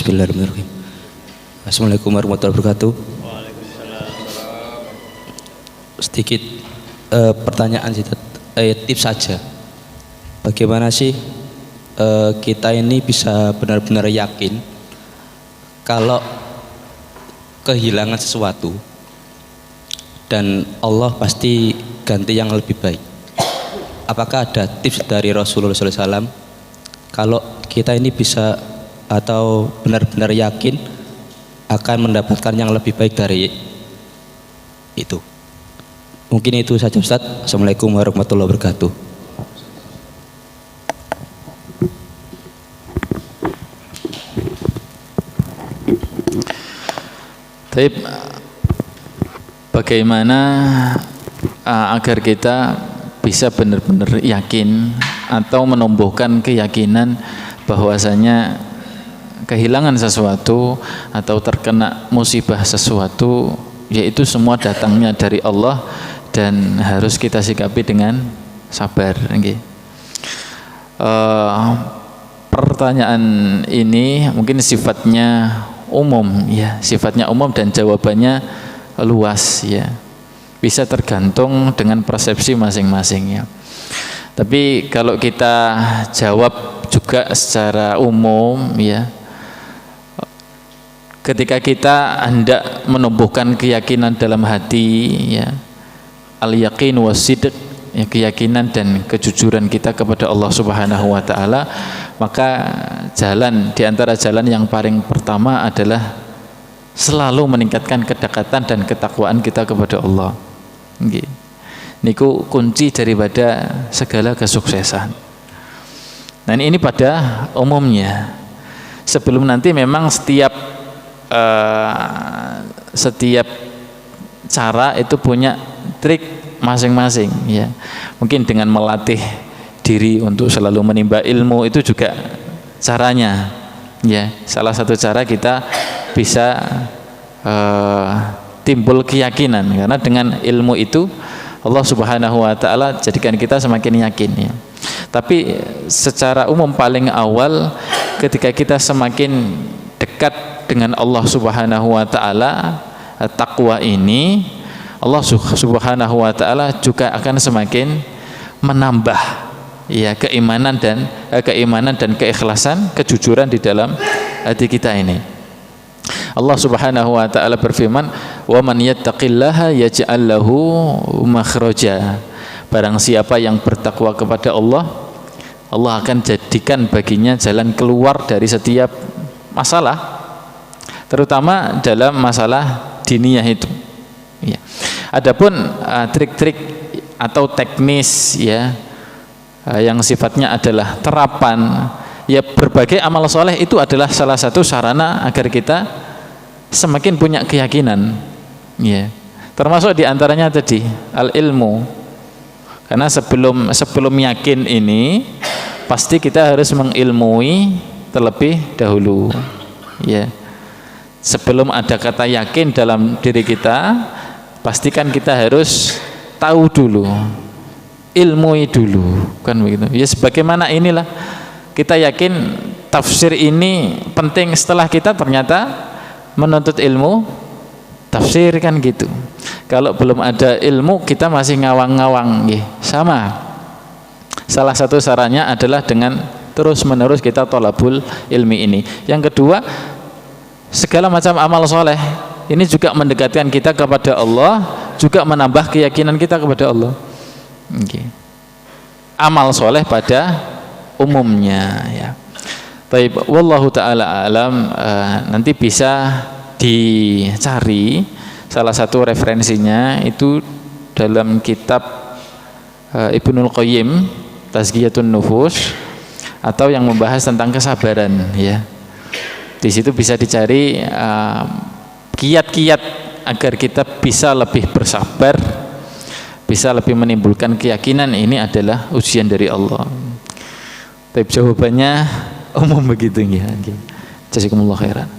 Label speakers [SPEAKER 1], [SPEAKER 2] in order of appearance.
[SPEAKER 1] Bismillahirrahmanirrahim. Assalamualaikum warahmatullahi wabarakatuh.
[SPEAKER 2] Waalaikumsalam.
[SPEAKER 1] Sedikit pertanyaan sih, tips saja. Bagaimana sih kita ini bisa benar-benar yakin kalau kehilangan sesuatu dan Allah pasti ganti yang lebih baik? Apakah ada tips dari Rasulullah SAW kalau kita ini bisa atau benar-benar yakin akan mendapatkan yang lebih baik dari itu? Mungkin itu saja Ustaz. Assalamualaikum warahmatullahi wabarakatuh.
[SPEAKER 2] Baik, bagaimana agar kita bisa benar-benar yakin atau menumbuhkan keyakinan bahwasanya kehilangan sesuatu atau terkena musibah sesuatu, yaitu semua datangnya dari Allah dan harus kita sikapi dengan sabar. Pertanyaan ini mungkin sifatnya umum, ya, sifatnya umum dan jawabannya luas, ya. Bisa tergantung dengan persepsi masing-masing, ya. Tapi kalau kita jawab juga secara umum, ya, ketika kita hendak menumbuhkan keyakinan dalam hati, ya, al-yaqin was-sidq, ya, keyakinan dan kejujuran kita kepada Allah Subhanahu wa taala, maka jalan di antara jalan yang paling pertama adalah selalu meningkatkan kedekatan dan ketakwaan kita kepada Allah. Nggih. Niku kunci daripada segala kesuksesan. Nah, ini pada umumnya. Sebelum nanti memang setiap cara itu punya trik masing-masing, ya. Mungkin dengan melatih diri untuk selalu menimba ilmu itu juga caranya, ya. Salah satu cara kita bisa timbul keyakinan, karena dengan ilmu itu Allah Subhanahu wa taala jadikan kita semakin yakin, ya. Tapi secara umum paling awal ketika kita semakin dekat dengan Allah Subhanahu wa taala, takwa ini Allah Subhanahu wa taala juga akan semakin menambah, ya, keimanan dan keikhlasan, kejujuran di dalam hati kita ini. Allah Subhanahu wa taala berfirman, "Wa man yattaqillaha yaj'al lahu makhraja." Barang siapa yang bertakwa kepada Allah, Allah akan jadikan baginya jalan keluar dari setiap masalah, terutama dalam masalah diniyah itu, ya. Adapun trik-trik atau teknis, ya, yang sifatnya adalah terapan, ya, berbagai amal soleh itu adalah salah satu sarana agar kita semakin punya keyakinan, ya. Termasuk diantaranya tadi al-ilmu, karena sebelum yakin ini pasti kita harus mengilmui terlebih dahulu, ya. Sebelum ada kata yakin dalam diri kita, pastikan kita harus tahu dulu, ilmui dulu, kan begitu. Ya, sebagaimana inilah kita yakin tafsir ini penting setelah kita ternyata menuntut ilmu tafsir, kan gitu. Kalau belum ada ilmu kita masih ngawang-ngawang, ya, sama. Salah satu sarannya adalah dengan terus-menerus kita thalabul ilmi ini. Yang kedua, segala macam amal soleh ini juga mendekatkan kita kepada Allah, juga menambah keyakinan kita kepada Allah. Okay. Amal soleh pada umumnya, ya. Baik, wallahu taala alam. Nanti bisa dicari salah satu referensinya itu dalam kitab Ibnul Qayyim Tazkiyatun Nufus, atau yang membahas tentang kesabaran, ya. Di situ bisa dicari kiat-kiat agar kita bisa lebih bersabar, bisa lebih menimbulkan keyakinan ini adalah ujian dari Allah. Tapi jawabannya umum begitu, ya. Jazakumullah khairan.